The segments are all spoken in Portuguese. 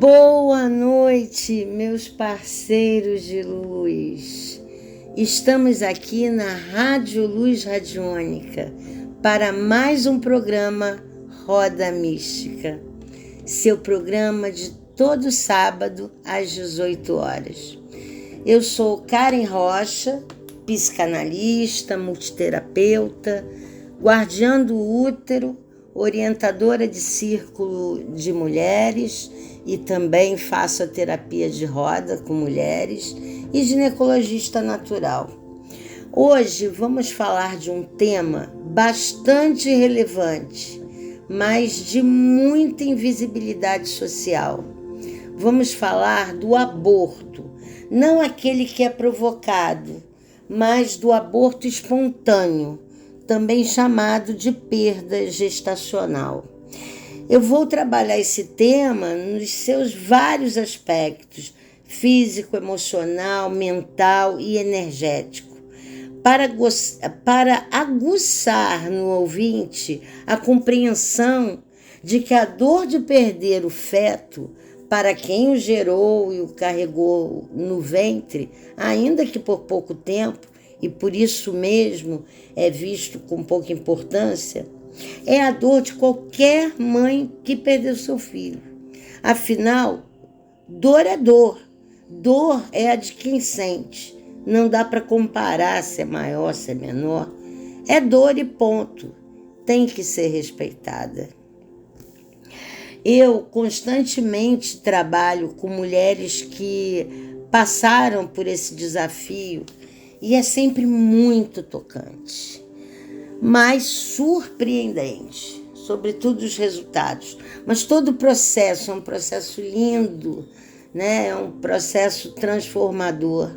Boa noite, meus parceiros de luz. Estamos aqui na Rádio Luz Radiônica para mais um programa Roda Mística, seu programa de todo sábado às 18 horas. Eu sou Karen Rocha, psicanalista, multiterapeuta, guardiã do útero, orientadora de círculo de mulheres e também faço a terapia de roda com mulheres e ginecologista natural. Hoje vamos falar de um tema bastante relevante, mas de muita invisibilidade social. Vamos falar do aborto, não aquele que é provocado, mas do aborto espontâneo, também chamado de perda gestacional. Eu vou trabalhar esse tema nos seus vários aspectos, físico, emocional, mental e energético, para aguçar no ouvinte a compreensão de que a dor de perder o feto, para quem o gerou e o carregou no ventre, ainda que por pouco tempo, e por isso mesmo é visto com pouca importância, é a dor de qualquer mãe que perdeu seu filho. Afinal, dor é dor. Dor é a de quem sente. Não dá para comparar se é maior, se é menor. É dor e ponto. Tem que ser respeitada. Eu constantemente trabalho com mulheres que passaram por esse desafio e é sempre muito tocante, mas surpreendente, sobretudo os resultados. Mas todo o processo é um processo lindo, né? É um processo transformador.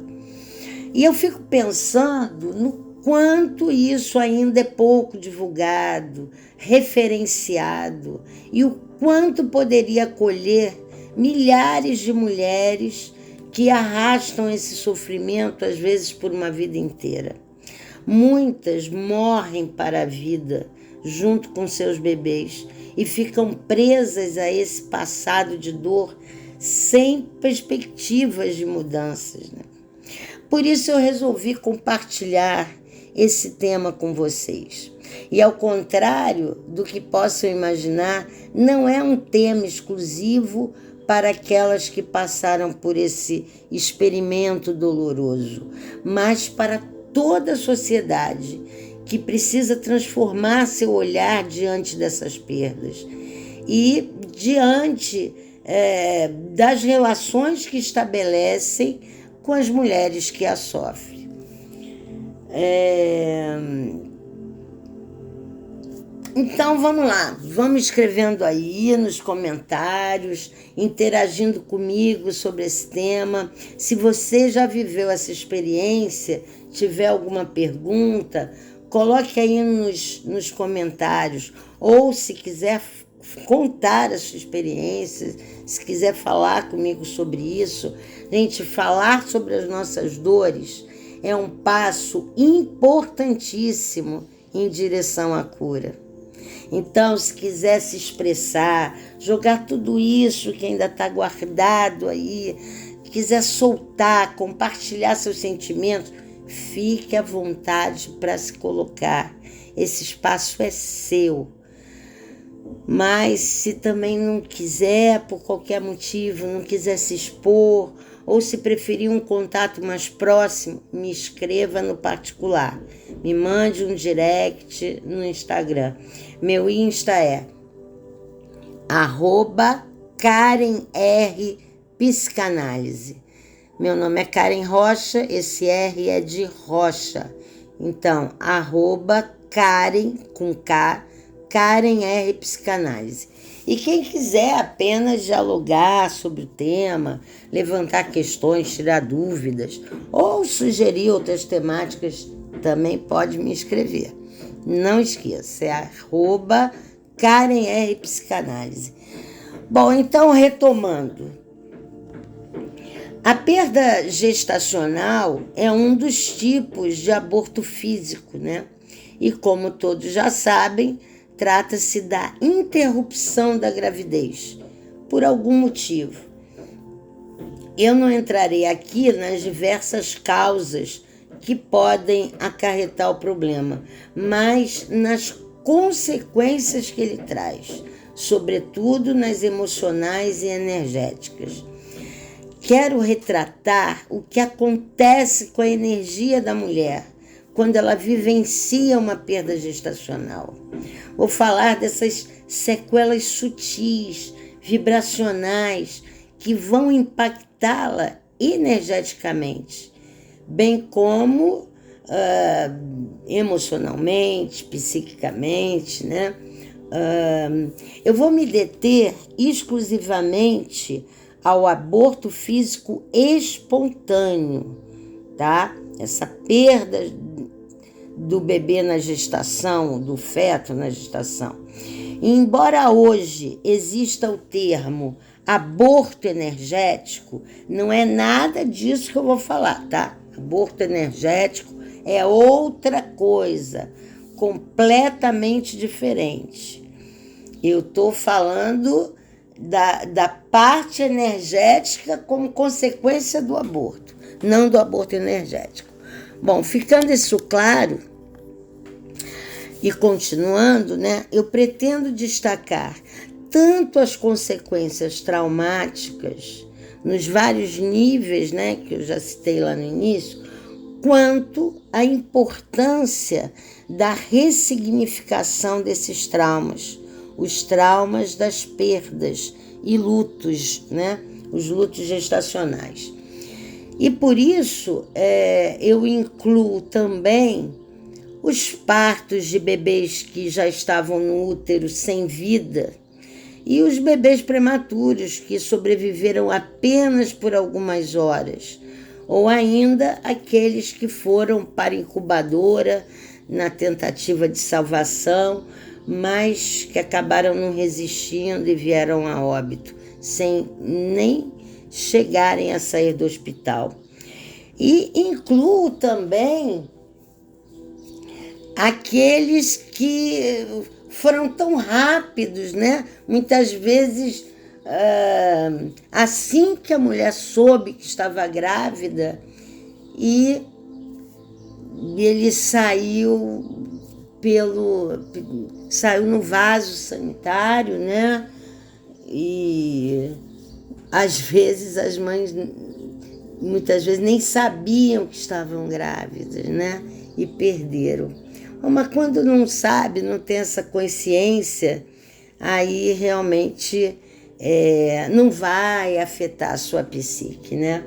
E eu fico pensando no quanto isso ainda é pouco divulgado, referenciado, e o quanto poderia acolher milhares de mulheres que arrastam esse sofrimento, às vezes por uma vida inteira. Muitas morrem para a vida junto com seus bebês e ficam presas a esse passado de dor sem perspectivas de mudanças, né? Por isso eu resolvi compartilhar esse tema com vocês. E ao contrário do que possam imaginar, não é um tema exclusivo para aquelas que passaram por esse experimento doloroso, mas para toda a sociedade que precisa transformar seu olhar diante dessas perdas e diante das relações que estabelecem com as mulheres que a sofrem. Então vamos lá, vamos escrevendo aí nos comentários, interagindo comigo sobre esse tema. Se você já viveu essa experiência, tiver alguma pergunta, coloque aí nos comentários. Ou se quiser contar a sua experiência, se quiser falar comigo sobre isso. Gente, falar sobre as nossas dores é um passo importantíssimo em direção à cura. Então, se quiser se expressar, jogar tudo isso que ainda está guardado aí, quiser soltar, compartilhar seus sentimentos, fique à vontade para se colocar. Esse espaço é seu. Mas se também não quiser, por qualquer motivo, não quiser se expor, ou se preferir um contato mais próximo, me escreva no particular. Me mande um direct no Instagram. Meu Insta é @KarenRPsicanálise. Meu nome é Karen Rocha, esse R é de Rocha. Então, @Karen, com K, Karen R Psicanálise. E quem quiser apenas dialogar sobre o tema, levantar questões, tirar dúvidas ou sugerir outras temáticas, também pode me escrever. Não esqueça, é @Karen R Psicanálise. Bom, então retomando. A perda gestacional é um dos tipos de aborto físico, né? E como todos já sabem, trata-se da interrupção da gravidez, por algum motivo, eu não entrarei aqui nas diversas causas que podem acarretar o problema, mas nas consequências que ele traz, sobretudo nas emocionais e energéticas. Quero retratar o que acontece com a energia da mulher quando ela vivencia uma perda gestacional. Vou falar dessas sequelas sutis, vibracionais, que vão impactá-la energeticamente, bem como emocionalmente, psiquicamente, né? Eu vou me deter exclusivamente ao aborto físico espontâneo, tá? Essa perda do bebê na gestação, do feto na gestação. E embora hoje exista o termo aborto energético, não é nada disso que eu vou falar, tá? Aborto energético é outra coisa, completamente diferente. Eu estou falando da parte energética como consequência do aborto, não do aborto energético. Bom, ficando isso claro e continuando, né, eu pretendo destacar tanto as consequências traumáticas nos vários níveis, né, que eu já citei lá no início, quanto a importância da ressignificação desses traumas, os traumas das perdas e lutos, né, os lutos gestacionais. E por isso eu incluo também os partos de bebês que já estavam no útero sem vida e os bebês prematuros que sobreviveram apenas por algumas horas, ou ainda aqueles que foram para a incubadora na tentativa de salvação, mas que acabaram não resistindo e vieram a óbito, sem nem chegarem a sair do hospital. E incluo também aqueles que foram tão rápidos, né? Muitas vezes, assim que a mulher soube que estava grávida, e ele saiu no vaso sanitário, né? E às vezes as mães muitas vezes nem sabiam que estavam grávidas, né? E perderam. Mas quando não sabe, não tem essa consciência, aí realmente não vai afetar a sua psique, né?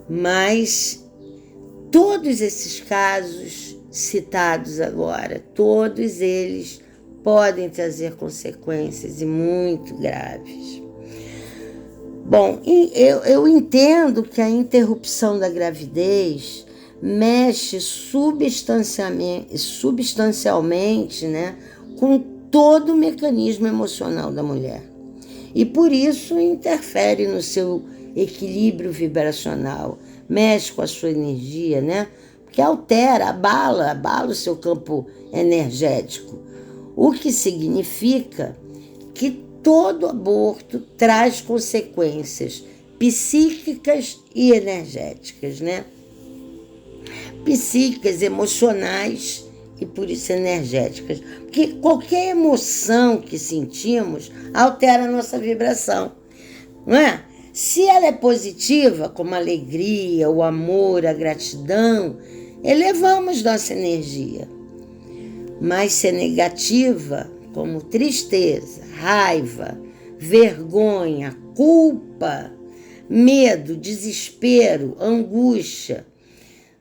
Mas todos esses casos citados agora, todos eles podem trazer consequências e muito graves. Bom, eu entendo que a interrupção da gravidez mexe substancialmente, né, com todo o mecanismo emocional da mulher. E por isso interfere no seu equilíbrio vibracional, mexe com a sua energia, né? Porque altera, abala o seu campo energético. O que significa que todo aborto traz consequências psíquicas e energéticas, né? Psíquicas, emocionais e por isso energéticas. Porque qualquer emoção que sentimos altera a nossa vibração, não é? Se ela é positiva, como a alegria, o amor, a gratidão, elevamos nossa energia. Mas se é negativa, como tristeza, raiva, vergonha, culpa, medo, desespero, angústia.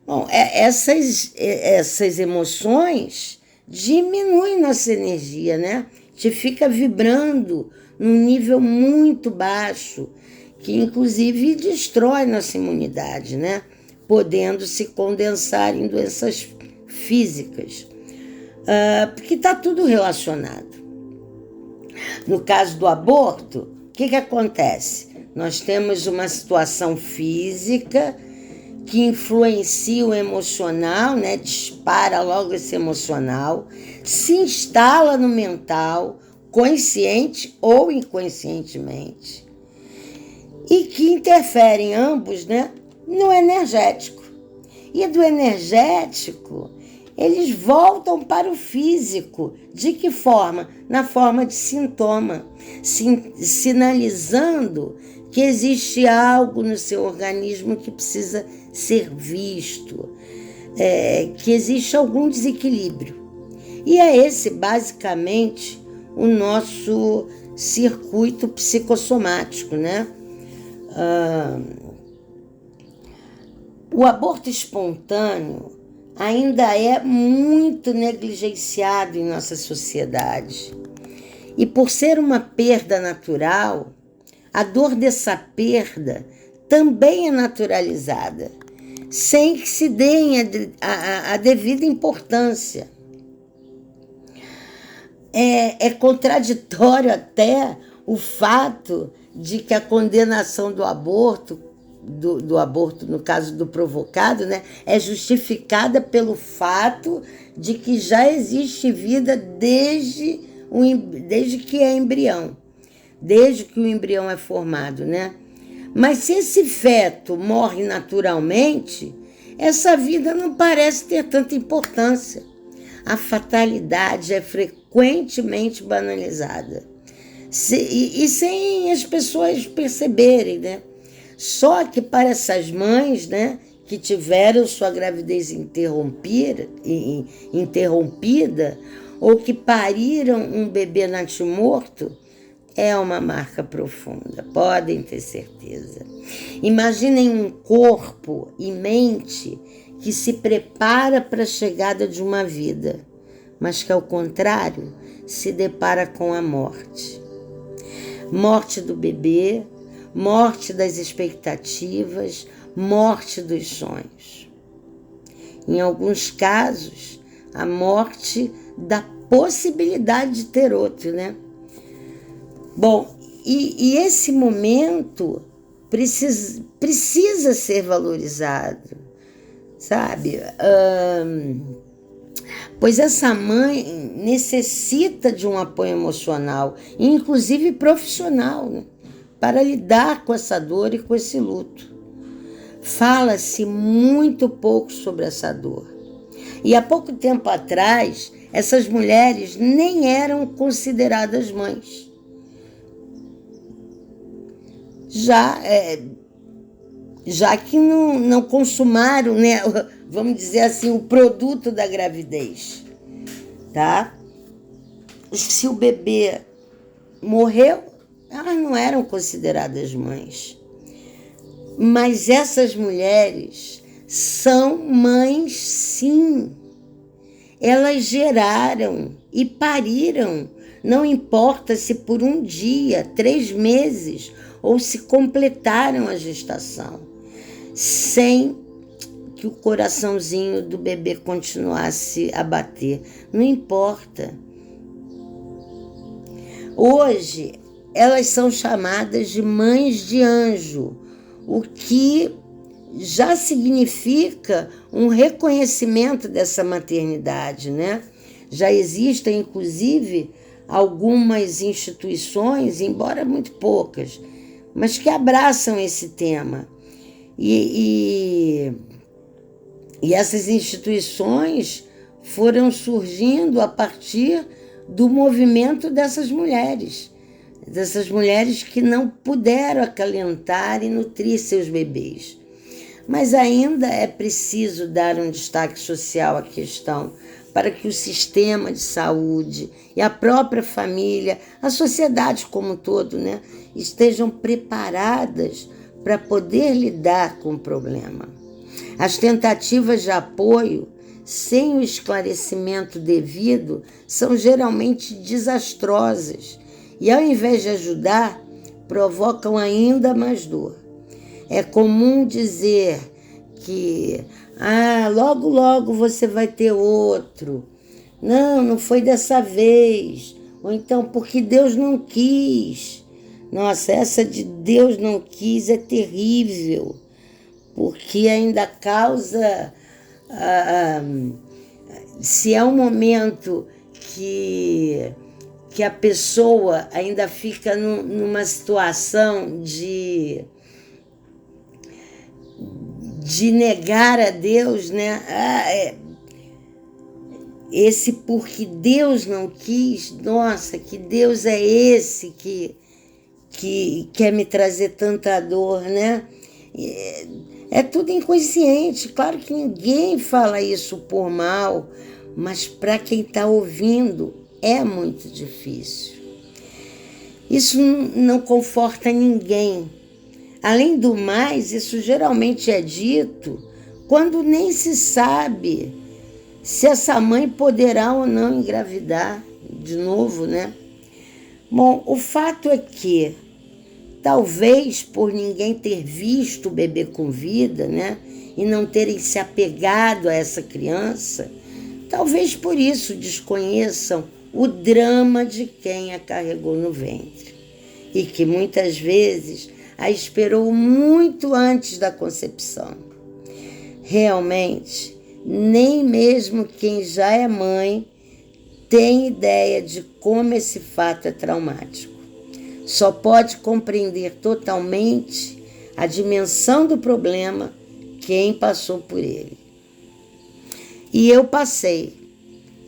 Bom, essas emoções diminuem nossa energia, né? A gente fica vibrando num nível muito baixo, que inclusive destrói nossa imunidade, né? Podendo se condensar em doenças físicas. Porque está tudo relacionado. No caso do aborto, o que acontece? Nós temos uma situação física que influencia o emocional, né? Dispara logo esse emocional, se instala no mental, consciente ou inconscientemente. e que interferem ambos, né, no energético. E do energético, eles voltam para o físico. De que forma? Na forma de sintoma, sinalizando que existe algo no seu organismo que precisa ser visto, que existe algum desequilíbrio. E é esse, basicamente, o nosso circuito psicossomático, né? O aborto espontâneo ainda é muito negligenciado em nossa sociedade. E por ser uma perda natural, a dor dessa perda também é naturalizada, sem que se dê a devida importância. É contraditório até o fato de que a condenação do aborto, no caso do provocado, né, é justificada pelo fato de que já existe vida desde que é embrião, desde que o embrião é formado, né? Mas se esse feto morre naturalmente, essa vida não parece ter tanta importância. A fatalidade é frequentemente banalizada. E sem as pessoas perceberem, né? Só que para essas mães, né, que tiveram sua gravidez interrompida ou que pariram um bebê natimorto, é uma marca profunda, podem ter certeza. Imaginem um corpo e mente que se prepara para a chegada de uma vida, mas que, ao contrário, se depara com a morte. Morte do bebê, morte das expectativas, morte dos sonhos. Em alguns casos, a morte da possibilidade de ter outro, né? Bom, e esse momento precisa ser valorizado, sabe? Pois essa mãe necessita de um apoio emocional, inclusive profissional, né, para lidar com essa dor e com esse luto. Fala-se muito pouco sobre essa dor. E há pouco tempo atrás, essas mulheres nem eram consideradas mães. Já que não consumaram, né, vamos dizer assim, o produto da gravidez, tá? Se o bebê morreu, elas não eram consideradas mães. Mas essas mulheres são mães, sim. Elas geraram e pariram, não importa se por um dia, 3 meses, ou se completaram a gestação, sem que o coraçãozinho do bebê continuasse a bater. Não importa. Hoje, elas são chamadas de mães de anjo, o que já significa um reconhecimento dessa maternidade, né? Já existem, inclusive, algumas instituições, embora muito poucas, mas que abraçam esse tema. E essas instituições foram surgindo a partir do movimento dessas mulheres que não puderam acalentar e nutrir seus bebês. Mas ainda é preciso dar um destaque social à questão, para que o sistema de saúde e a própria família, a sociedade como um todo, né, estejam preparadas para poder lidar com o problema. As tentativas de apoio, sem o esclarecimento devido, são geralmente desastrosas e, ao invés de ajudar, provocam ainda mais dor. É comum dizer que logo, logo você vai ter outro. Não foi dessa vez. Ou então, porque Deus não quis. Nossa, essa de Deus não quis é terrível, porque ainda causa... se é um momento que que a pessoa ainda fica numa situação de negar a Deus, né? Esse porque Deus não quis, nossa, que Deus é esse que quer me trazer tanta dor, né? É tudo inconsciente. Claro que ninguém fala isso por mal, mas para quem está ouvindo é muito difícil. Isso não conforta ninguém. Além do mais, isso geralmente é dito quando nem se sabe se essa mãe poderá ou não engravidar de novo, né? Bom, o fato é que, talvez por ninguém ter visto o bebê com vida, né? E não terem se apegado a essa criança, talvez por isso desconheçam o drama de quem a carregou no ventre e que muitas vezes a esperou muito antes da concepção. Realmente, nem mesmo quem já é mãe tem ideia de como esse fato é traumático. Só pode compreender totalmente a dimensão do problema quem passou por ele. E eu passei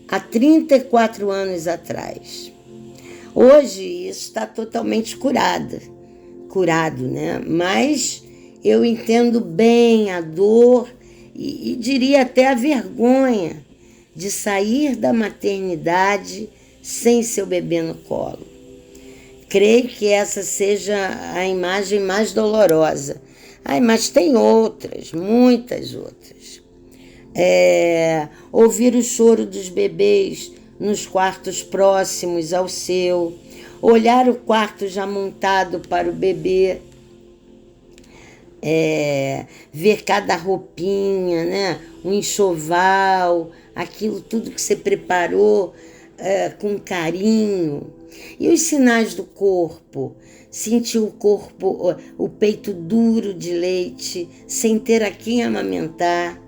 há 34 anos atrás. Hoje isso está totalmente curado, né? Mas eu entendo bem a dor e diria até a vergonha de sair da maternidade sem seu bebê no colo. Creio que essa seja a imagem mais dolorosa. Mas tem outras, muitas outras. Ouvir o choro dos bebês nos quartos próximos ao seu, olhar o quarto já montado para o bebê, ver cada roupinha, né? Um enxoval, aquilo tudo que você preparou com carinho. E os sinais do corpo, sentir o corpo, o peito duro de leite, sem ter a quem amamentar,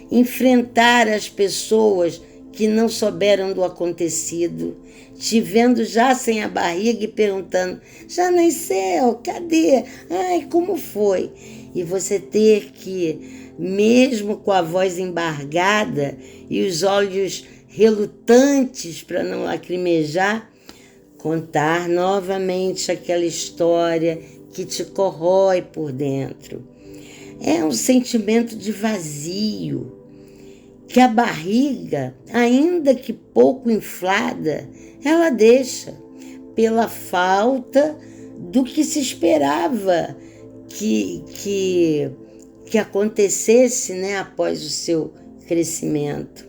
enfrentar as pessoas que não souberam do acontecido, te vendo já sem a barriga e perguntando, já nasceu, cadê? Ai, como foi? E você ter que, mesmo com a voz embargada e os olhos relutantes para não lacrimejar, contar novamente aquela história que te corrói por dentro. É um sentimento de vazio, que a barriga, ainda que pouco inflada, ela deixa pela falta do que se esperava que acontecesse, né, após o seu crescimento.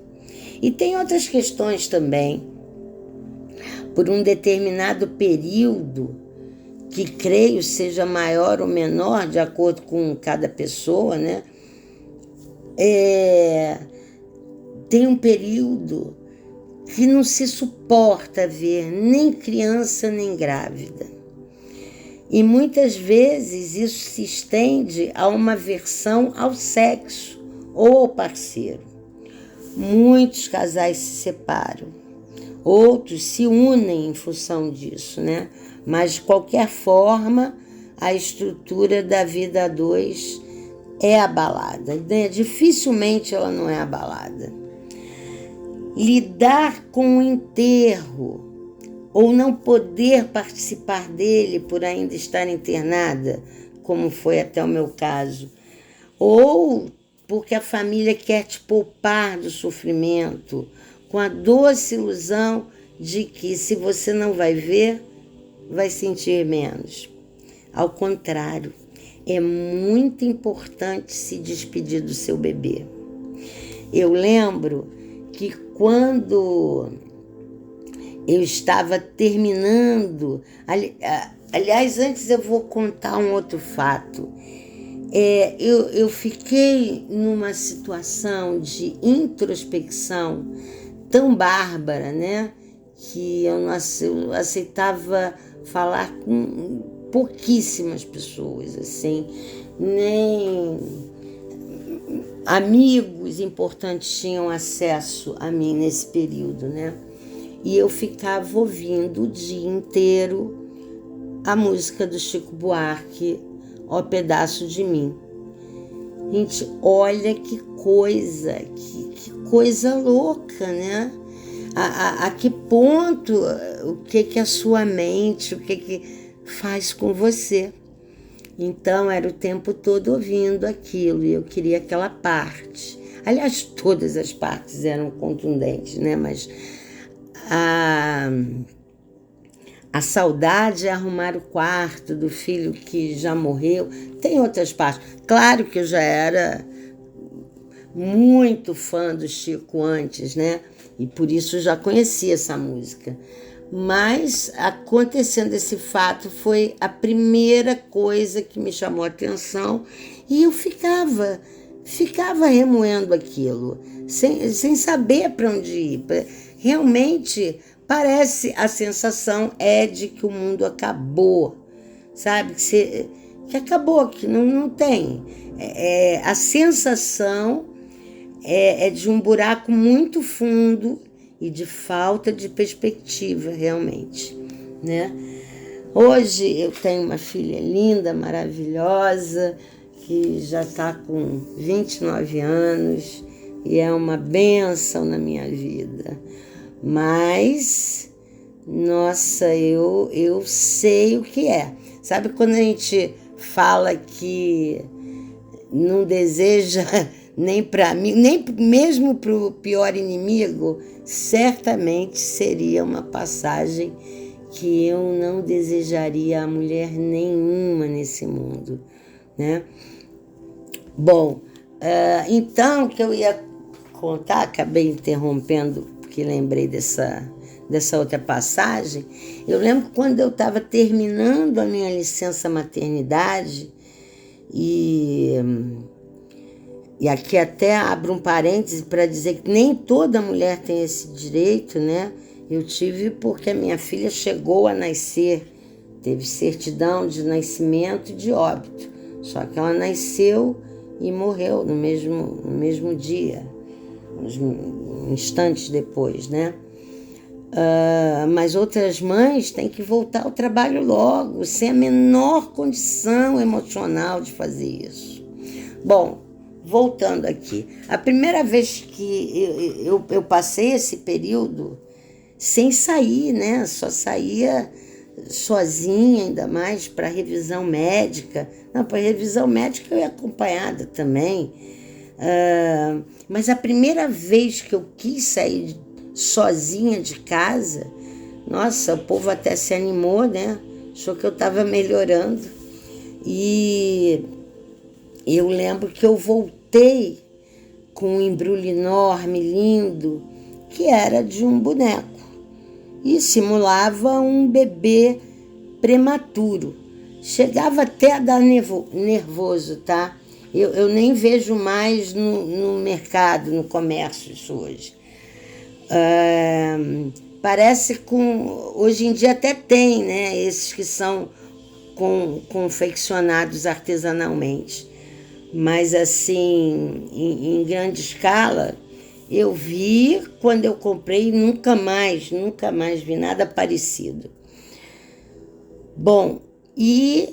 E tem outras questões também. Por um determinado período, que creio seja maior ou menor, de acordo com cada pessoa, né? Tem um período que não se suporta ver nem criança nem grávida. E muitas vezes isso se estende a uma aversão ao sexo ou ao parceiro. Muitos casais se separam, outros se unem em função disso, né? Mas de qualquer forma, a estrutura da vida a dois é abalada, né? Dificilmente ela não é abalada. Lidar com o enterro ou não poder participar dele por ainda estar internada, como foi até o meu caso, ou porque a família quer te poupar do sofrimento, com a doce ilusão de que se você não vai ver, vai sentir menos. Ao contrário, é muito importante se despedir do seu bebê. Eu lembro que quando eu estava terminando, aliás, antes eu vou contar um outro fato. Eu fiquei numa situação de introspecção tão bárbara, né? Que eu não aceitava falar com pouquíssimas pessoas, assim, nem amigos importantes tinham acesso a mim nesse período, né? e eu ficava ouvindo o dia inteiro a música do Chico Buarque, Ó Pedaço de Mim. Gente, olha que coisa louca, né? A que ponto, o que a sua mente, o que faz com você. Então, era o tempo todo ouvindo aquilo, e eu queria aquela parte. Aliás, todas as partes eram contundentes, né? Mas a saudade é arrumar o quarto do filho que já morreu. Tem outras partes. Claro que eu já era muito fã do Chico antes, né? E por isso já conhecia essa música. Mas acontecendo esse fato foi a primeira coisa que me chamou a atenção, e eu ficava remoendo aquilo, sem saber para onde ir. Realmente parece, a sensação é de que o mundo acabou, sabe? Que acabou, que não tem. A sensação é de um buraco muito fundo e de falta de perspectiva, realmente, né? Hoje eu tenho uma filha linda, maravilhosa, que já está com 29 anos e é uma bênção na minha vida. Mas, nossa, eu sei o que é. Sabe quando a gente fala que não deseja nem para mim, nem mesmo para o pior inimigo? Certamente seria uma passagem que eu não desejaria a mulher nenhuma nesse mundo, né? Bom, então, que eu ia contar, acabei interrompendo porque lembrei dessa outra passagem. Eu lembro quando eu estava terminando a minha licença maternidade, e aqui até abro um parêntese para dizer que nem toda mulher tem esse direito, né? Eu tive porque a minha filha chegou a nascer, teve certidão de nascimento e de óbito, só que ela nasceu e morreu no mesmo dia, uns instantes depois, né? Mas outras mães têm que voltar ao trabalho logo, sem a menor condição emocional de fazer isso. Bom, voltando aqui, a primeira vez que eu passei esse período sem sair, né? Só saía sozinha, ainda mais para revisão médica. Não, para revisão médica eu ia acompanhada também. Mas a primeira vez que eu quis sair sozinha de casa, nossa, o povo até se animou, né? Achou que eu estava melhorando. E eu lembro que eu voltei com um embrulho enorme, lindo, que era de um boneco e simulava um bebê prematuro. Chegava até a dar nervoso, tá? Eu nem vejo mais no mercado, no comércio isso hoje. Parece hoje em dia até tem, né? Esses que são confeccionados artesanalmente. Mas assim, em grande escala, eu vi quando eu comprei e nunca mais vi nada parecido. Bom, e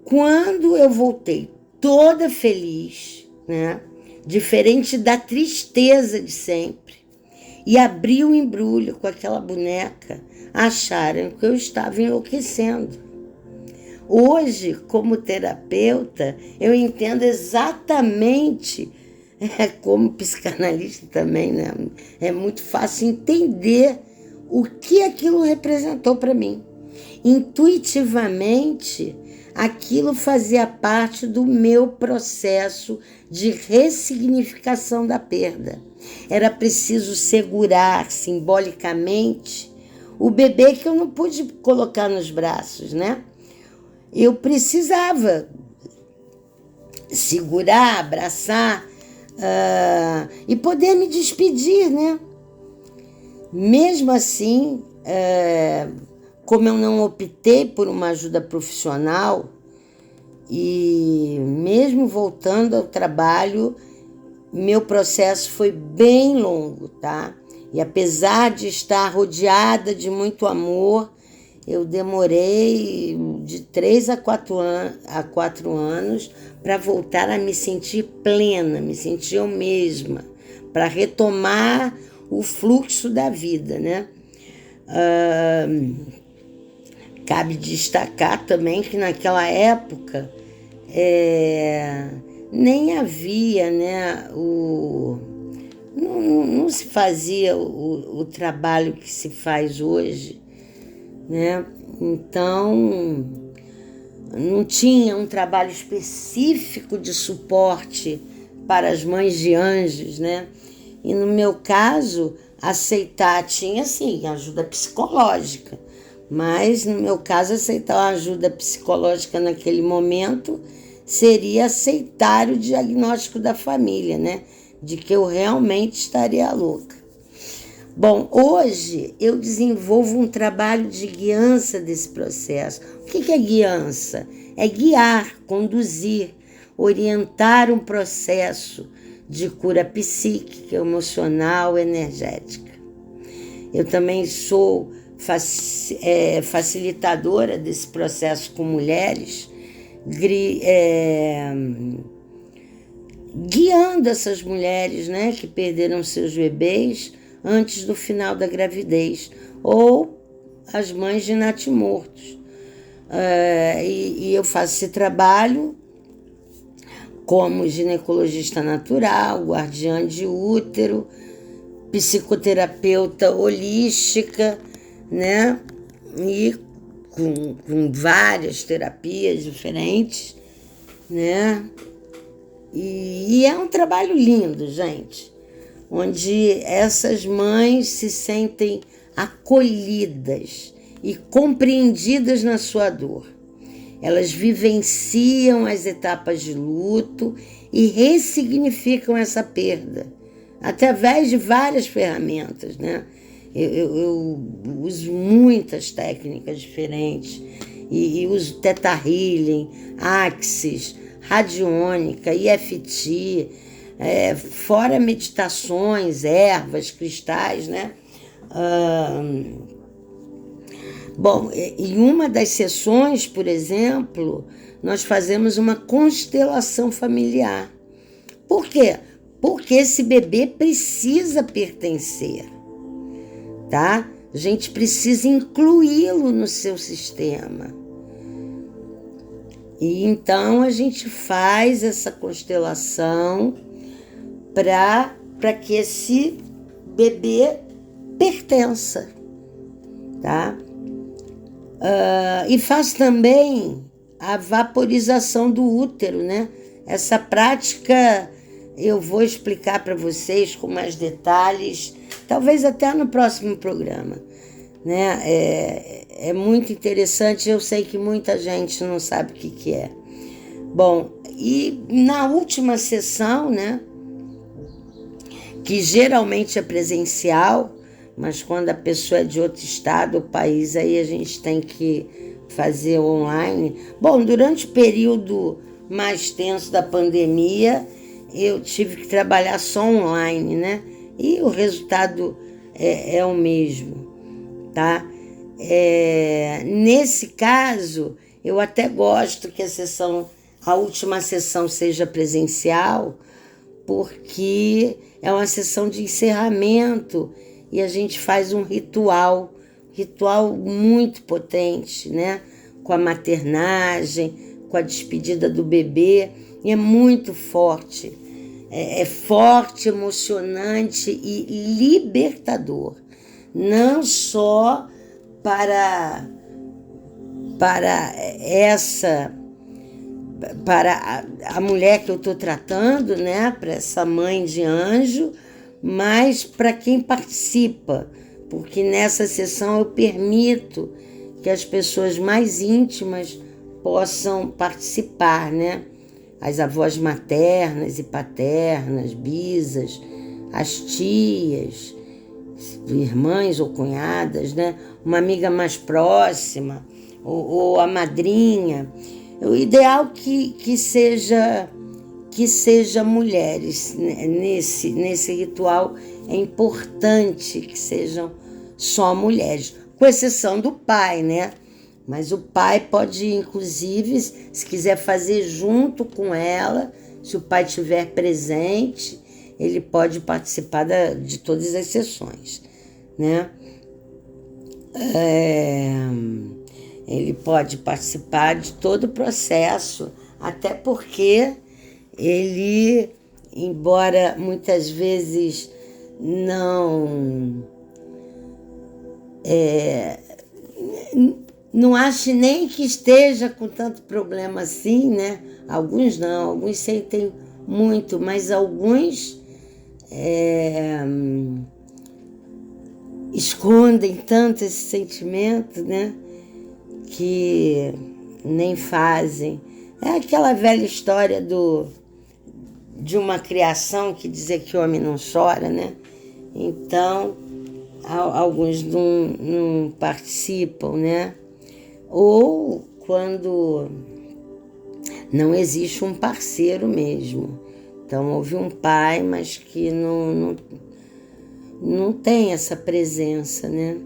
quando eu voltei toda feliz, né, diferente da tristeza de sempre, e abri o embrulho com aquela boneca, acharam que eu estava enlouquecendo. Hoje, como terapeuta, eu entendo exatamente, como psicanalista também, né? É muito fácil entender o que aquilo representou para mim. Intuitivamente, aquilo fazia parte do meu processo de ressignificação da perda. Era preciso segurar simbolicamente o bebê que eu não pude colocar nos braços, né? Eu precisava segurar, abraçar e poder me despedir, né? Mesmo assim, como eu não optei por uma ajuda profissional, e mesmo voltando ao trabalho, meu processo foi bem longo, tá? E apesar de estar rodeada de muito amor, eu demorei de 3 a 4 anos para voltar a me sentir plena, me sentir eu mesma, para retomar o fluxo da vida, né? Cabe destacar também que naquela época nem havia, né, não se fazia o trabalho que se faz hoje, né? Então, não tinha um trabalho específico de suporte para as mães de anjos, né? E no meu caso, aceitar tinha, sim, ajuda psicológica. Mas, no meu caso, aceitar uma ajuda psicológica naquele momento seria aceitar o diagnóstico da família, né? De que eu realmente estaria louca. Bom, hoje eu desenvolvo um trabalho de guiança desse processo. O que é guiança? É guiar, conduzir, orientar um processo de cura psíquica, emocional, energética. Eu também sou facilitadora desse processo com mulheres, guiando essas mulheres, né, que perderam seus bebês antes do final da gravidez, ou as mães de natimortos. E eu faço esse trabalho como ginecologista natural, guardiã de útero, psicoterapeuta holística, né? E com várias terapias diferentes, né? E é um trabalho lindo, gente, onde essas mães se sentem acolhidas e compreendidas na sua dor. Elas vivenciam as etapas de luto e ressignificam essa perda através de várias ferramentas, né? Eu uso muitas técnicas diferentes e uso Theta Healing, Axis, radiônica, EFT, fora meditações, ervas, cristais, né? Bom, em uma das sessões, por exemplo, nós fazemos uma constelação familiar. Por quê? Porque esse bebê precisa pertencer, tá? A gente precisa incluí-lo no seu sistema. E então a gente faz essa constelação para que esse bebê pertença, tá? E faz também a vaporização do útero, né? Essa prática eu vou explicar para vocês com mais detalhes, talvez até no próximo programa, né? É muito interessante, eu sei que muita gente não sabe o que é. Bom, e na última sessão, né, que geralmente é presencial, mas quando a pessoa é de outro estado ou país, aí a gente tem que fazer online. Bom, durante o período mais tenso da pandemia, eu tive que trabalhar só online, né? E o resultado é o mesmo, tá? Nesse caso, eu até gosto que a última sessão seja presencial, porque é uma sessão de encerramento e a gente faz um ritual muito potente, né? Com a maternagem, com a despedida do bebê, e é muito forte. É forte, emocionante e libertador. Não só para a mulher que eu estou tratando, né? Para essa mãe de anjo, mas para quem participa, porque nessa sessão eu permito que as pessoas mais íntimas possam participar, né? As avós maternas e paternas, bisas, as tias, irmãs ou cunhadas, né? Uma amiga mais próxima, ou a madrinha. O ideal que que seja mulheres. Nesse ritual é importante que sejam só mulheres, com exceção do pai, né? Mas o pai pode, inclusive, se quiser fazer junto com ela, se o pai estiver presente, ele pode participar de todas as sessões, né? Ele pode participar de todo o processo, até porque ele, embora muitas vezes não ache nem que esteja com tanto problema assim, né? Alguns não, alguns sentem muito, mas alguns escondem tanto esse sentimento, né? Que nem fazem. É aquela velha história de uma criação que dizia que o homem não chora, né? Então, alguns não participam, né? Ou quando não existe um parceiro mesmo. Então, houve um pai, mas que não tem essa presença, né?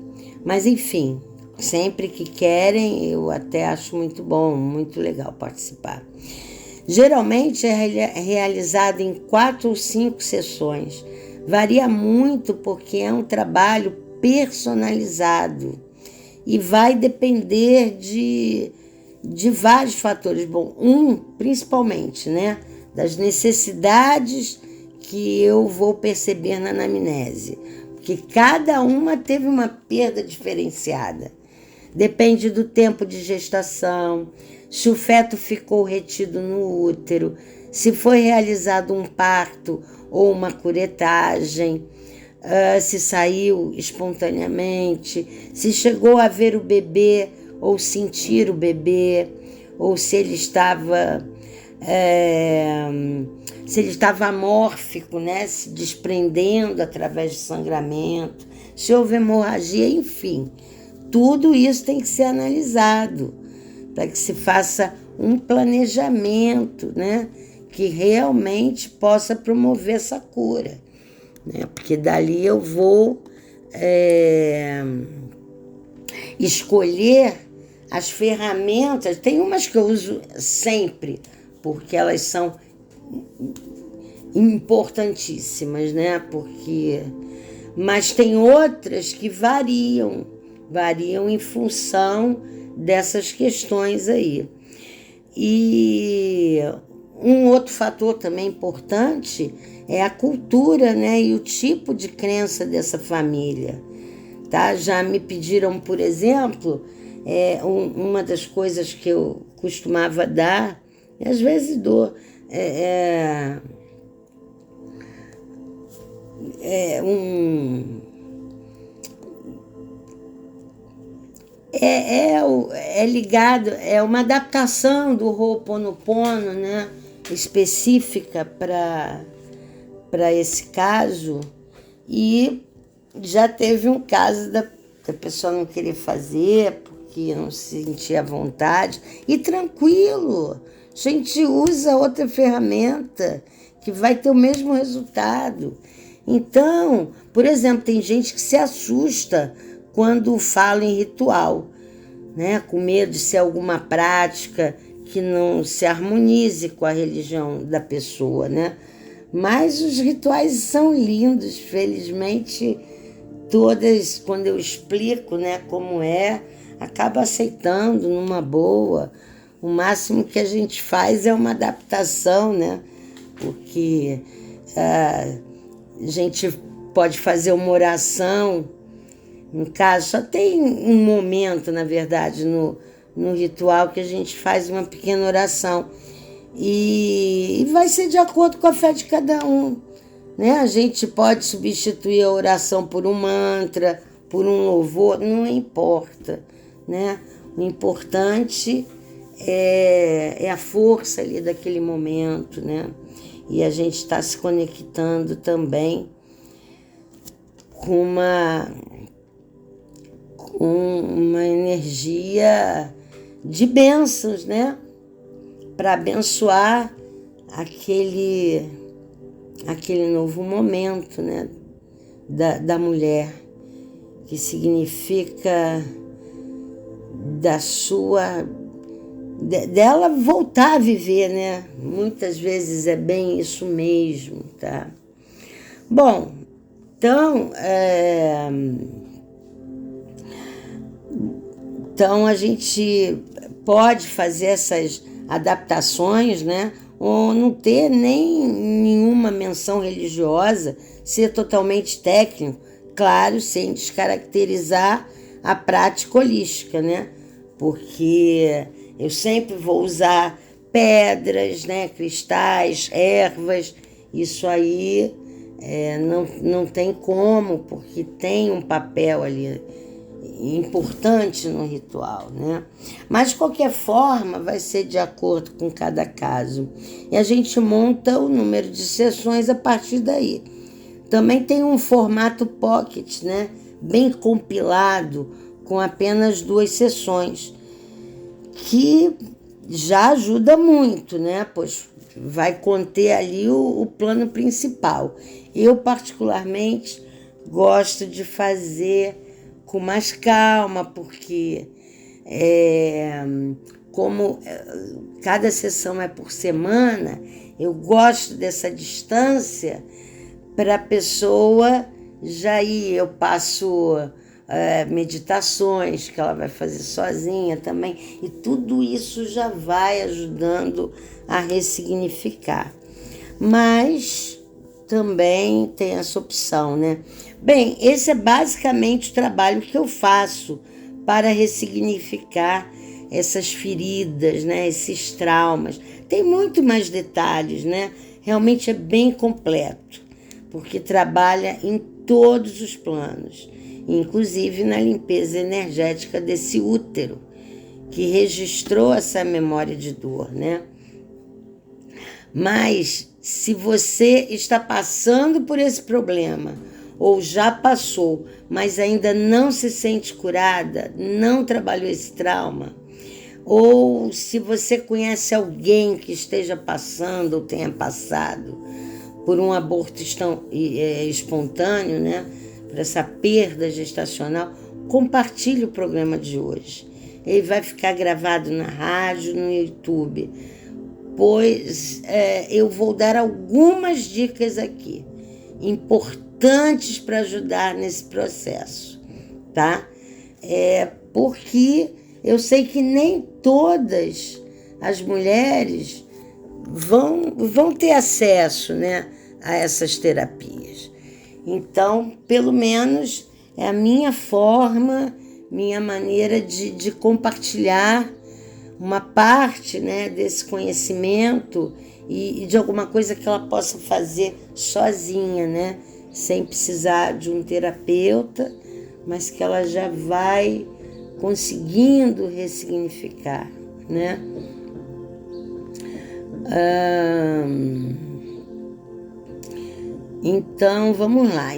Mas, enfim, sempre que querem, eu até acho muito bom, muito legal participar. Geralmente é realizado em 4 ou 5 sessões. Varia muito porque é um trabalho personalizado e vai depender de vários fatores. Bom, principalmente, né, das necessidades que eu vou perceber na anamnese, porque cada uma teve uma perda diferenciada. Depende do tempo de gestação, se o feto ficou retido no útero, se foi realizado um parto ou uma curetagem, se saiu espontaneamente, se chegou a ver o bebê ou sentir o bebê, ou se ele estava amórfico, né, se desprendendo através de sangramento, se houve hemorragia, enfim. Tudo isso tem que ser analisado para que se faça um planejamento, né, que realmente possa promover essa cura, né, porque dali eu vou escolher as ferramentas. Tem umas que eu uso sempre, porque elas são importantíssimas, né? Mas tem outras que variam em função dessas questões aí. E um outro fator também importante é a cultura, né? E o tipo de crença dessa família, tá? Já me pediram, por exemplo, uma das coisas que eu costumava dar, e às vezes dou, ligado, é uma adaptação do Ho'oponopono, né, específica para esse caso. E já teve um caso da pessoa não querer fazer porque não se sentia à vontade, e tranquilo, a gente usa outra ferramenta que vai ter o mesmo resultado. Então, por exemplo, tem gente que se assusta quando fala em ritual, né? Com medo de ser alguma prática que não se harmonize com a religião da pessoa, né? Mas os rituais são lindos, felizmente todas, quando eu explico, né, como acaba aceitando numa boa. O máximo que a gente faz é uma adaptação, né? Porque a gente pode fazer uma oração. No caso, só tem um momento, na verdade, no ritual que a gente faz uma pequena oração. E vai ser de acordo com a fé de cada um, né? A gente pode substituir a oração por um mantra, por um louvor, não importa, né? O importante é a força ali daquele momento, né? E a gente está se conectando também com uma energia de bênçãos, né? Para abençoar aquele novo momento, né, da mulher, que significa dela voltar a viver, né? Muitas vezes é bem isso mesmo, tá? Bom, então, então a gente pode fazer essas adaptações, né? Ou não ter nem nenhuma menção religiosa, ser totalmente técnico, claro, sem descaracterizar a prática holística, né? Porque eu sempre vou usar pedras, né? Cristais, ervas, isso aí não tem como, porque tem um papel ali importante no ritual, né? Mas de qualquer forma vai ser de acordo com cada caso. E a gente monta o número de sessões a partir daí. Também tem um formato pocket, né? Bem compilado, com apenas 2 sessões, que já ajuda muito, né? Pois vai conter ali o plano principal. Eu, particularmente, gosto de fazer com mais calma, porque como cada sessão é por semana, eu gosto dessa distância para a pessoa já ir. Eu passo meditações que ela vai fazer sozinha também, e tudo isso já vai ajudando a ressignificar. Mas também tem essa opção, né? Bem, esse é basicamente o trabalho que eu faço para ressignificar essas feridas, né? Esses traumas. Tem muito mais detalhes, né? Realmente é bem completo, porque trabalha em todos os planos, inclusive na limpeza energética desse útero, que registrou essa memória de dor, né? Mas se você está passando por esse problema, ou já passou, mas ainda não se sente curada, não trabalhou esse trauma, ou se você conhece alguém que esteja passando ou tenha passado por um aborto espontâneo, né, por essa perda gestacional, compartilhe o programa de hoje. Ele vai ficar gravado na rádio, no YouTube, pois eu vou dar algumas dicas aqui, importantes para ajudar nesse processo, tá? Porque eu sei que nem todas as mulheres vão ter acesso, né, a essas terapias. Então, pelo menos é a minha forma, minha maneira de compartilhar uma parte, né, desse conhecimento e de alguma coisa que ela possa fazer sozinha, né, sem precisar de um terapeuta, mas que ela já vai conseguindo ressignificar, né? Então, vamos lá.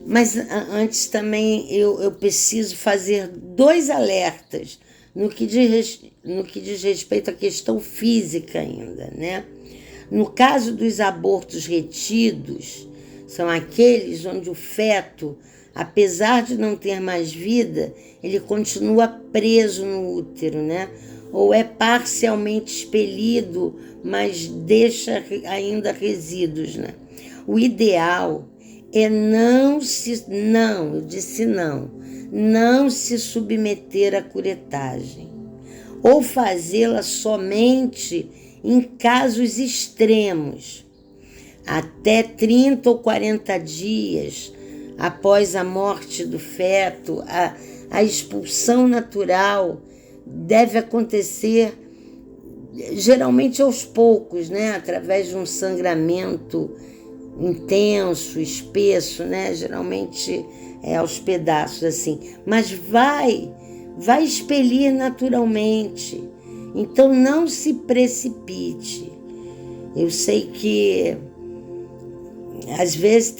Mas antes também eu preciso fazer 2 alertas no que diz respeito à questão física ainda, né? No caso dos abortos retidos, são aqueles onde o feto, apesar de não ter mais vida, ele continua preso no útero, né? Ou é parcialmente expelido, mas deixa ainda resíduos, né? O ideal é não se submeter à curetagem, ou fazê-la somente em casos extremos, até 30 ou 40 dias após a morte do feto. A expulsão natural deve acontecer geralmente aos poucos, né? Através de um sangramento intenso, espesso, né? Geralmente aos pedaços assim, mas vai expelir naturalmente. Então não se precipite. Eu sei que às vezes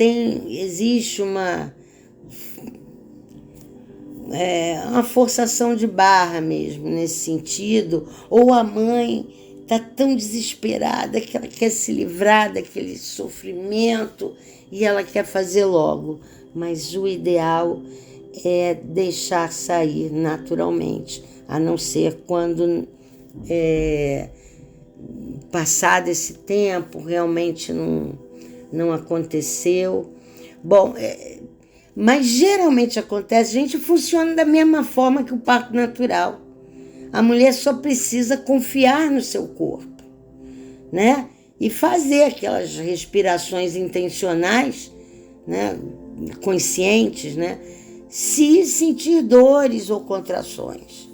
existe uma forçação de barra mesmo nesse sentido, ou a mãe está tão desesperada que ela quer se livrar daquele sofrimento e ela quer fazer logo. Mas o ideal é deixar sair naturalmente, a não ser quando passado esse tempo realmente não aconteceu. Bom, mas geralmente acontece, a gente funciona da mesma forma que o parto natural. A mulher só precisa confiar no seu corpo, né? E fazer aquelas respirações intencionais, né? Conscientes, né? Se sentir dores ou contrações.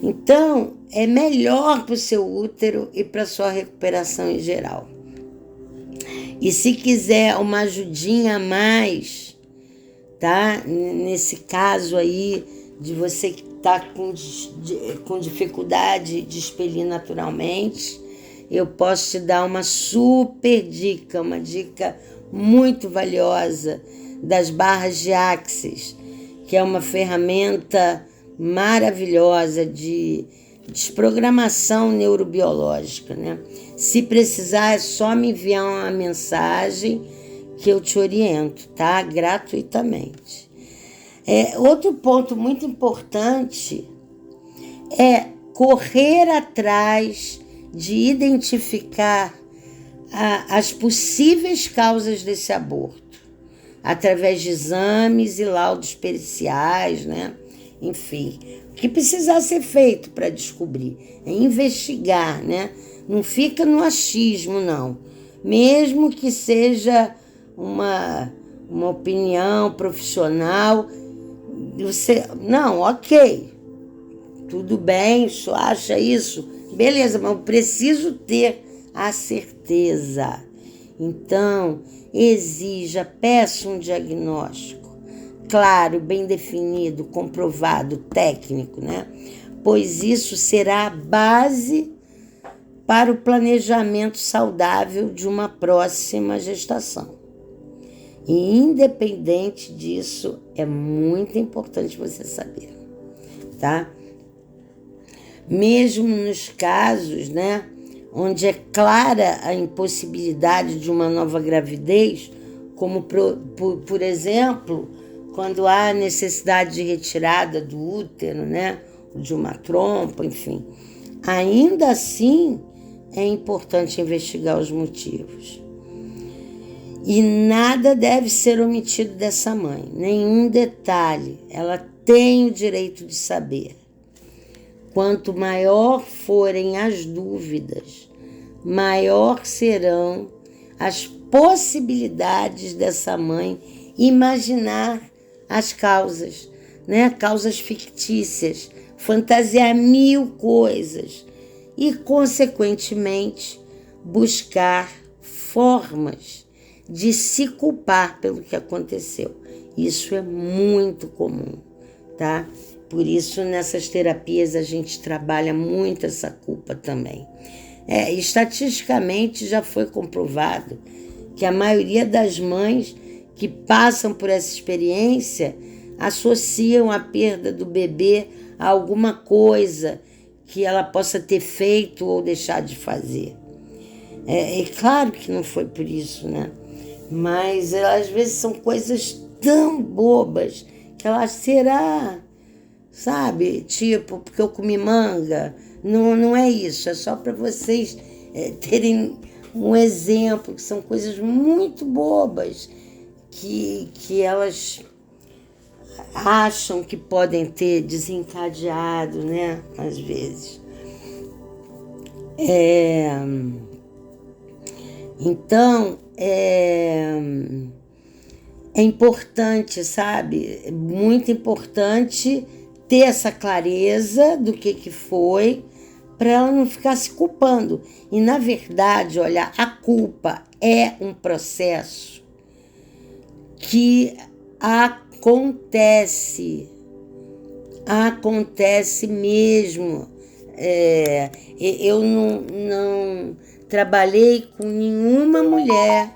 Então, é melhor para o seu útero e para a sua recuperação em geral. E se quiser uma ajudinha a mais, tá? Nesse caso aí de você que está com dificuldade de expelir naturalmente, eu posso te dar uma super dica, uma dica muito valiosa das barras de Axis, que é uma ferramenta maravilhosa de desprogramação neurobiológica, né? Se precisar, é só me enviar uma mensagem que eu te oriento, tá? Gratuitamente. Outro ponto muito importante é correr atrás de identificar as possíveis causas desse aborto, através de exames e laudos periciais, né? Enfim, o que precisar ser feito para descobrir é investigar, né? Não fica no achismo, não. Mesmo que seja uma opinião profissional, não, ok, tudo bem, só acha isso, beleza, mas eu preciso ter a certeza. Então, exija, peça um diagnóstico claro, bem definido, comprovado, técnico, né? Pois isso será a base para o planejamento saudável de uma próxima gestação. E independente disso, é muito importante você saber, tá? Mesmo nos casos, né, onde é clara a impossibilidade de uma nova gravidez, como por exemplo, quando há necessidade de retirada do útero, né, de uma trompa, enfim. Ainda assim, é importante investigar os motivos. E nada deve ser omitido dessa mãe, nenhum detalhe. Ela tem o direito de saber. Quanto maior forem as dúvidas, maior serão as possibilidades dessa mãe imaginar as causas, né? Causas fictícias, fantasiar 1000 coisas e, consequentemente, buscar formas de se culpar pelo que aconteceu. Isso é muito comum, tá? Por isso, nessas terapias, a gente trabalha muito essa culpa também. Estatisticamente, já foi comprovado que a maioria das mães que passam por essa experiência associam a perda do bebê a alguma coisa que ela possa ter feito ou deixar de fazer. É claro que não foi por isso, né? Mas às vezes são coisas tão bobas que ela será, sabe? Tipo, porque eu comi manga. Não é isso, é só para vocês terem um exemplo, que são coisas muito bobas que elas acham que podem ter desencadeado, né? Às vezes. Então, é importante, sabe? É muito importante ter essa clareza do que foi, para ela não ficar se culpando. E, na verdade, olha, a culpa é um processo que acontece mesmo. Eu não trabalhei com nenhuma mulher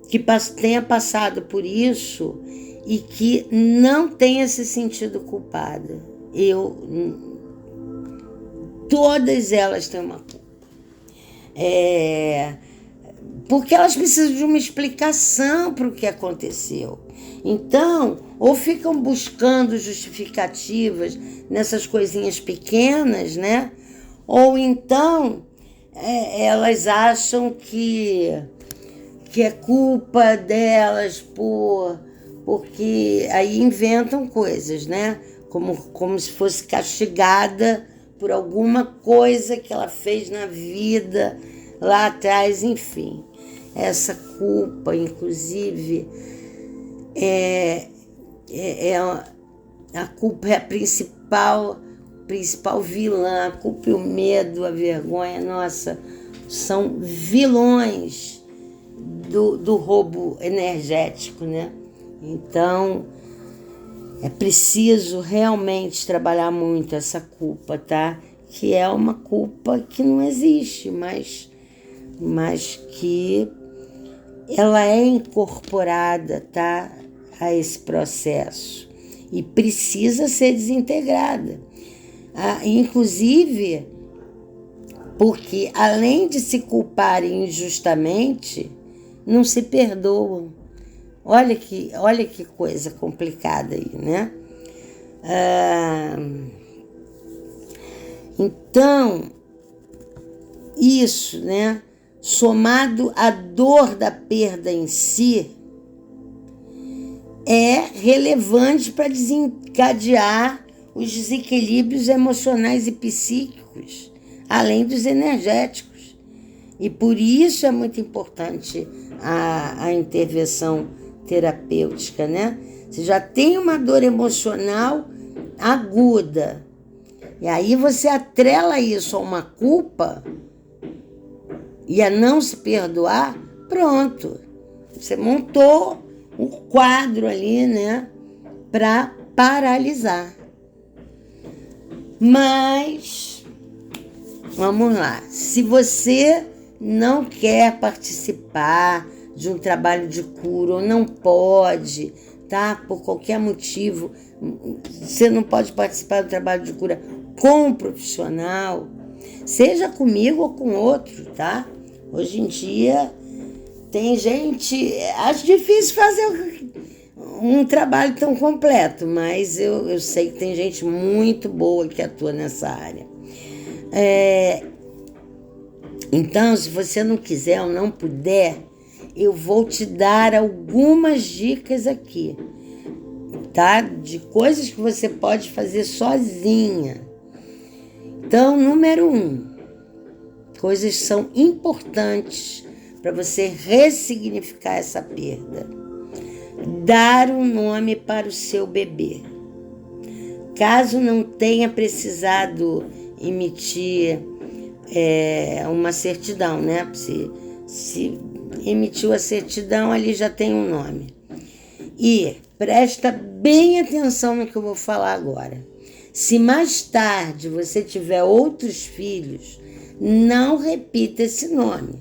que tenha passado por isso e que não tenha se sentido culpada. todas elas têm uma culpa. Porque elas precisam de uma explicação para o que aconteceu. Então, ou ficam buscando justificativas nessas coisinhas pequenas, né? Ou então elas acham que é culpa delas porque aí inventam coisas, né? Como se fosse castigada por alguma coisa que ela fez na vida lá atrás, enfim. Essa culpa, inclusive, a culpa é a principal vilã. A culpa e o medo, a vergonha, nossa, são vilões do roubo energético, né? Então, é preciso realmente trabalhar muito essa culpa, tá? Que é uma culpa que não existe, mas que ela é incorporada, tá? A esse processo e precisa ser desintegrada. Inclusive, porque além de se culparem injustamente, não se perdoam. Olha que coisa complicada aí, né? Então, isso, né? Somado à dor da perda em si, é relevante para desencadear os desequilíbrios emocionais e psíquicos, além dos energéticos. E por isso é muito importante a intervenção terapêutica, né? Você já tem uma dor emocional aguda, e aí você atrela isso a uma culpa e a não se perdoar, pronto. Você montou um quadro ali, né, para paralisar. Mas, vamos lá, se você não quer participar de um trabalho de cura ou não pode, tá? Por qualquer motivo, você não pode participar do trabalho de cura com um profissional, seja comigo ou com outro, tá? Hoje em dia tem gente, acho difícil fazer um trabalho tão completo, mas eu sei que tem gente muito boa que atua nessa área. Então, se você não quiser ou não puder, eu vou te dar algumas dicas aqui, tá? De coisas que você pode fazer sozinha. Então, número 1, coisas são importantes para você ressignificar essa perda. Dar um nome para o seu bebê. Caso não tenha precisado emitir uma certidão, né? Se emitiu a certidão, ali já tem um nome. E presta bem atenção no que eu vou falar agora. Se mais tarde você tiver outros filhos, não repita esse nome,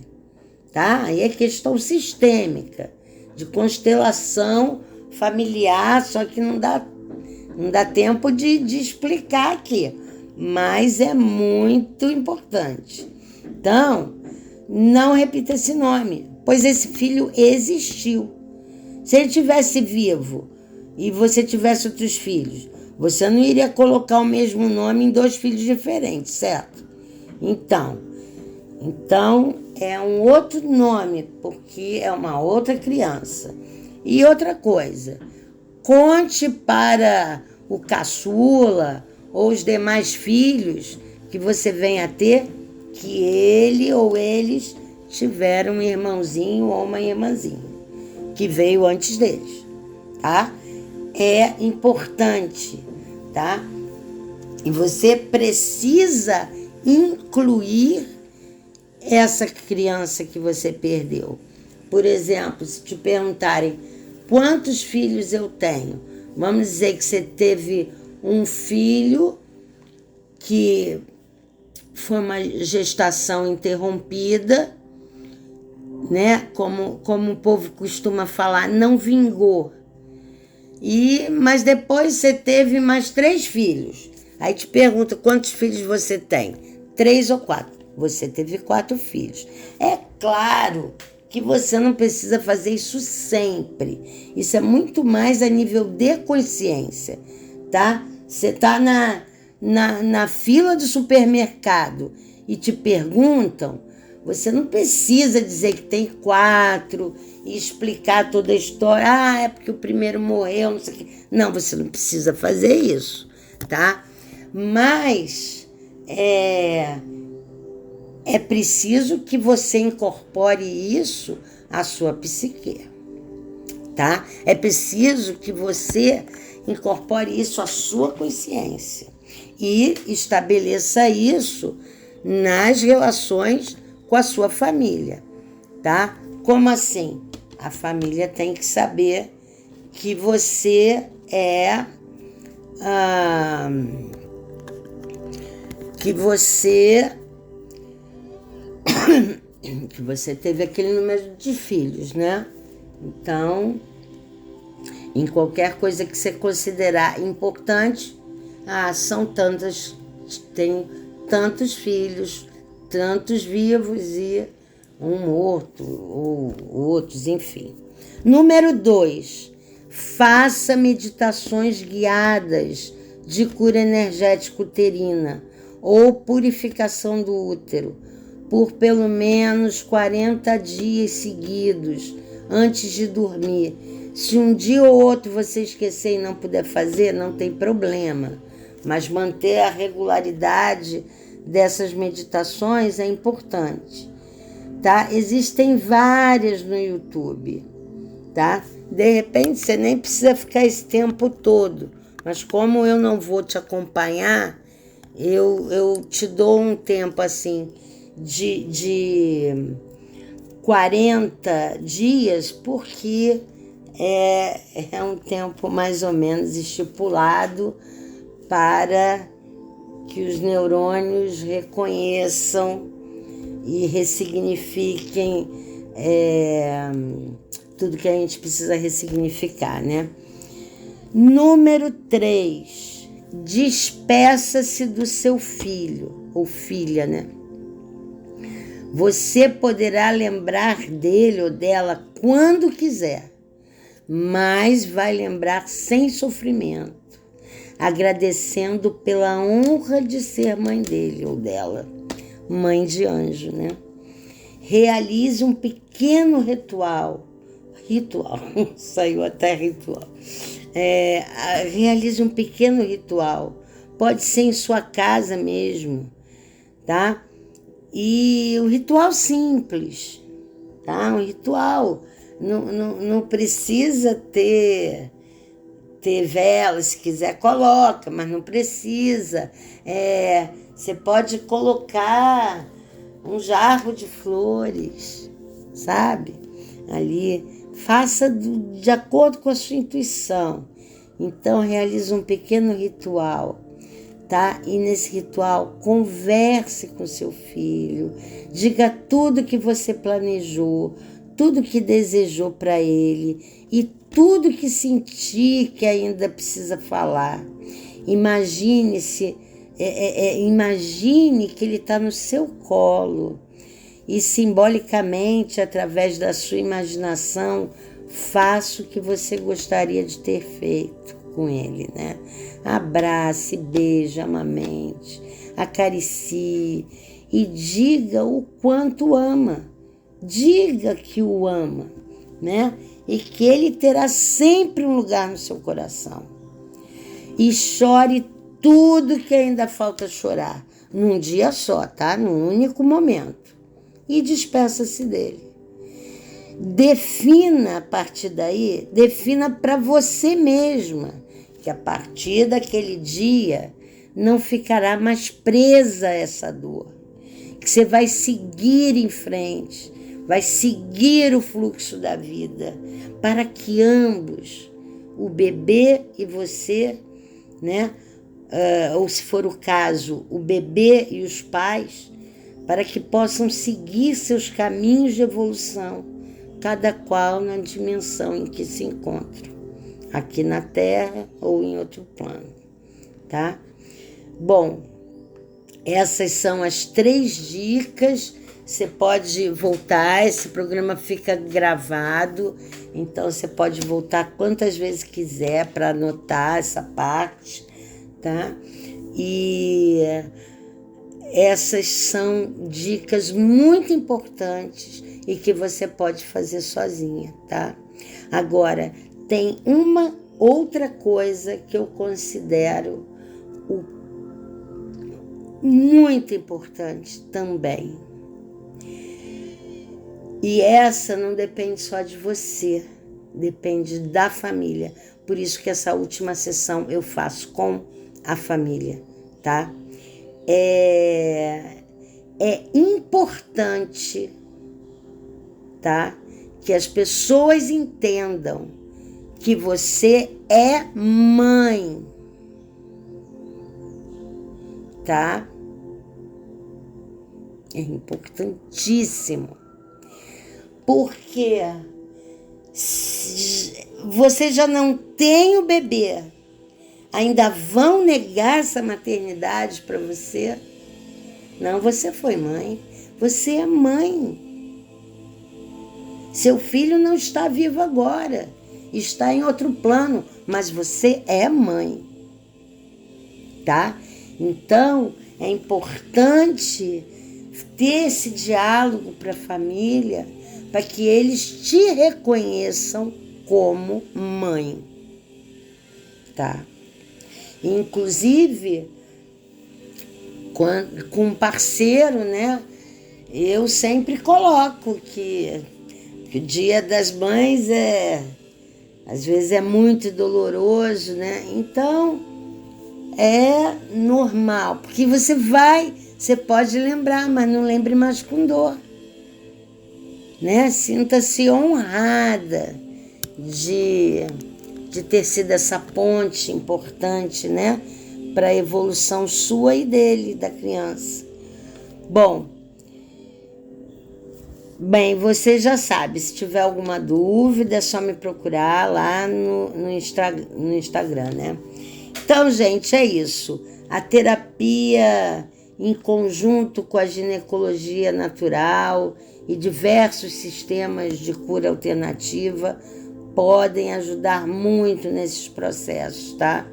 tá? Aí é questão sistêmica, de constelação familiar, só que não dá tempo de explicar aqui, mas é muito importante. Então, não repita esse nome, pois esse filho existiu. Se ele tivesse vivo e você tivesse outros filhos, você não iria colocar o mesmo nome em 2 filhos diferentes, certo? Então é um outro nome, porque é uma outra criança. E outra coisa, conte para o caçula ou os demais filhos que você venha a ter que ele ou eles tiveram um irmãozinho ou uma irmãzinha que veio antes deles, tá? É importante, tá? E você precisa incluir essa criança que você perdeu. Por exemplo, se te perguntarem quantos filhos eu tenho, vamos dizer que você teve um filho que foi uma gestação interrompida, né? Como o povo costuma falar, não vingou. Mas depois você teve mais 3 filhos. Aí te pergunta quantos filhos você tem. 3 ou 4. Você teve 4 filhos. É claro que você não precisa fazer isso sempre. Isso é muito mais a nível de consciência, tá? Você tá na fila do supermercado e te perguntam, você não precisa dizer que tem 4 e explicar toda a história. Ah, é porque o primeiro morreu, não sei o quê. Não, você não precisa fazer isso, tá? Mas é preciso que você incorpore isso à sua psique, tá? É preciso que você incorpore isso à sua consciência e estabeleça isso nas relações com a sua família, tá? Como assim? A família tem que saber que você que você teve aquele número de filhos, né? Então, em qualquer coisa que você considerar importante, são tantas, tem tantos filhos, tantos vivos e um morto, ou outros, enfim. Número 2, faça meditações guiadas de cura energética uterina ou purificação do útero por pelo menos 40 dias seguidos antes de dormir. Se um dia ou outro você esquecer e não puder fazer, não tem problema, mas manter a regularidade dessas meditações é importante, tá? Existem várias no YouTube, tá? De repente você nem precisa ficar esse tempo todo, mas como eu não vou te acompanhar, eu te dou um tempo assim de 40 dias, porque é um tempo mais ou menos estipulado para que os neurônios reconheçam e ressignifiquem tudo que a gente precisa ressignificar, né? Número 3, despeça-se do seu filho ou filha, né? Você poderá lembrar dele ou dela quando quiser, mas vai lembrar sem sofrimento, agradecendo pela honra de ser mãe dele ou dela, mãe de anjo, né? Realize um pequeno ritual, saiu até ritual. Realize um pequeno ritual, pode ser em sua casa mesmo, tá? E o ritual simples, tá? Um ritual não precisa ter vela, se quiser coloca, mas não precisa. Você pode colocar um jarro de flores, sabe? Ali, faça de acordo com a sua intuição. Então, realize um pequeno ritual, tá? E nesse ritual, converse com seu filho, diga tudo que você planejou, tudo que desejou para ele e tudo que sentir que ainda precisa falar. Imagine que ele está no seu colo e simbolicamente, através da sua imaginação, faça o que você gostaria de ter feito com ele, né? Abrace, beije, amamente, acaricie e diga o quanto ama. Diga que o ama, né? E que ele terá sempre um lugar no seu coração. E chore tudo que ainda falta chorar, num dia só, tá? Num único momento. E despeça-se dele. Defina a partir daí, defina para você mesma, que a partir daquele dia não ficará mais presa a essa dor, que você vai seguir em frente, vai seguir o fluxo da vida, para que ambos, o bebê e você, né? Ou se for o caso, o bebê e os pais, para que possam seguir seus caminhos de evolução, cada qual na dimensão em que se encontra, aqui na Terra ou em outro plano, tá? Bom, Essas são as 3 dicas. Você pode voltar, esse programa fica gravado, então você pode voltar quantas vezes quiser para anotar essa parte, tá? E essas são dicas muito importantes e que você pode fazer sozinha, tá? Agora, tem uma outra coisa que eu considero muito importante também. E essa não depende só de você, depende da família. Por isso que essa última sessão eu faço com a família, tá? É importante, tá? Que as pessoas entendam que você é mãe, tá? É importantíssimo. Porque você já não tem o bebê, ainda vão negar essa maternidade para você? Não, você foi mãe, você é mãe. Seu filho não está vivo agora, está em outro plano, mas você é mãe, tá? Então, é importante ter esse diálogo para a família, para que eles te reconheçam como mãe, tá? Inclusive, com um parceiro, né? Eu sempre coloco que o Dia das Mães às vezes é muito doloroso, né? Então, é normal, porque você pode lembrar, mas não lembre mais com dor, né? Sinta-se honrada de ter sido essa ponte importante, né? Para a evolução sua e dele, da criança. Bem, você já sabe, se tiver alguma dúvida é só me procurar lá no Instagram, né? Então, gente, é isso. A terapia em conjunto com a ginecologia natural e diversos sistemas de cura alternativa podem ajudar muito nesses processos, tá?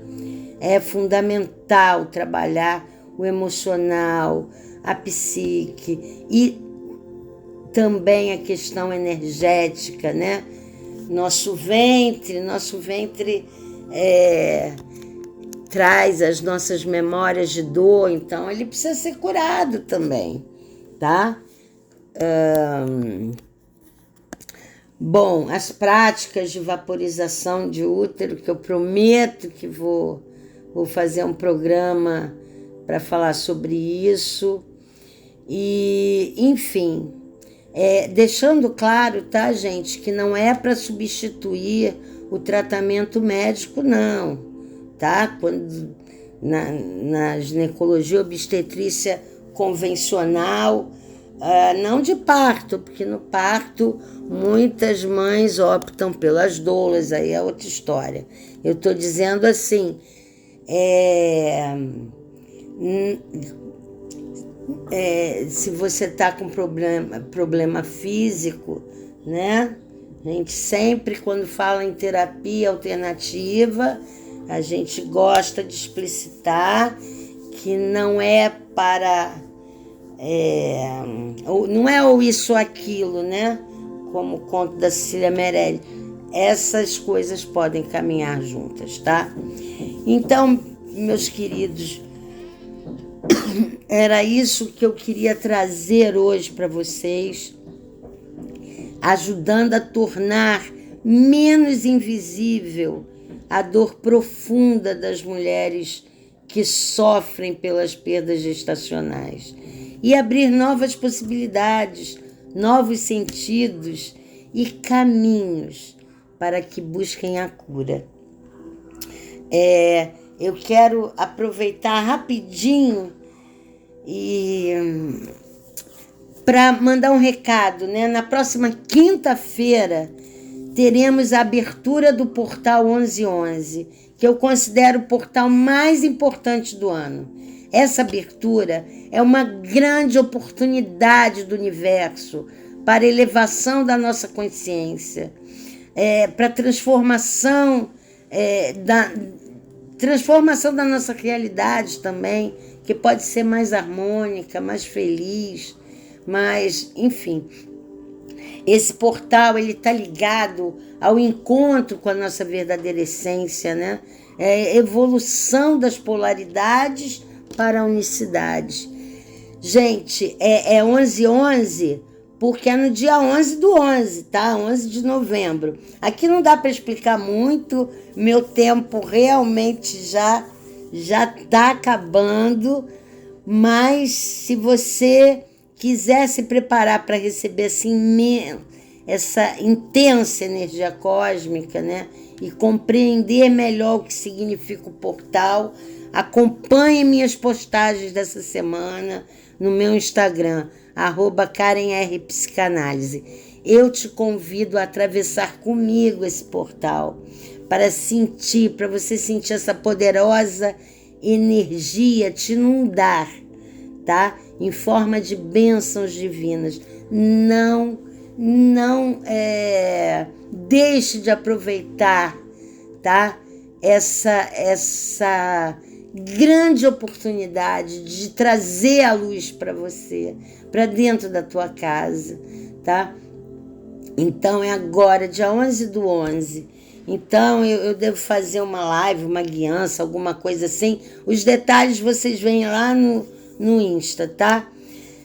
É fundamental trabalhar o emocional, a psique e também a questão energética, né? Nosso ventre traz as nossas memórias de dor, então ele precisa ser curado também, tá? As práticas de vaporização de útero, que eu prometo que vou fazer um programa para falar sobre isso. E, enfim, deixando claro, tá, gente, que não é para substituir o tratamento médico, não, tá? Quando na ginecologia obstetrícia convencional, não de parto, porque no parto muitas mães optam pelas doulas, aí é outra história. Eu estou dizendo assim, se você está com problema físico, né? A gente sempre, quando fala em terapia alternativa, a gente gosta de explicitar que não é para... não é ou isso ou aquilo, né? Como o conto da Cecília Meirelles. Essas coisas podem caminhar juntas, tá? Então, meus queridos, era isso que eu queria trazer hoje para vocês, ajudando a tornar menos invisível a dor profunda das mulheres que sofrem pelas perdas gestacionais e abrir novas possibilidades, novos sentidos e caminhos para que busquem a cura. Eu quero aproveitar rapidinho e para mandar um recado, né? Na próxima quinta-feira teremos a abertura do portal 1111, que eu considero o portal mais importante do ano. Essa abertura é uma grande oportunidade do universo para a elevação da nossa consciência, para a transformação da nossa realidade também, que pode ser mais harmônica, mais feliz, mais, enfim. Esse portal, ele está ligado ao encontro com a nossa verdadeira essência, né? É a evolução das polaridades para a unicidade. Gente, é 11/11, porque é no dia 11/11, tá? 11 de novembro. Aqui não dá para explicar muito, meu tempo realmente já está acabando, mas se você quiser se preparar para receber assim, essa intensa energia cósmica, né? E compreender melhor o que significa o portal, acompanhe minhas postagens dessa semana no meu Instagram, @KarenRPsicanálise. Eu te convido a atravessar comigo esse portal, para você sentir essa poderosa energia te inundar, tá? Em forma de bênçãos divinas. Não deixe de aproveitar, tá? Essa grande oportunidade de trazer a luz para você, para dentro da tua casa, tá? Então é agora, dia 11/11. Então eu devo fazer uma live, uma guiança, alguma coisa assim. Os detalhes vocês veem lá no Insta, tá?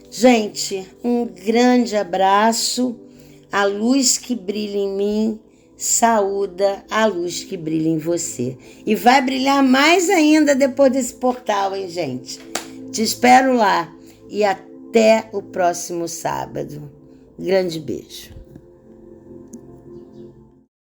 Gente, um grande abraço. A luz que brilha em mim saúda a luz que brilha em você. E vai brilhar mais ainda depois desse portal, hein, gente? Te espero lá. E até o próximo sábado. Grande beijo.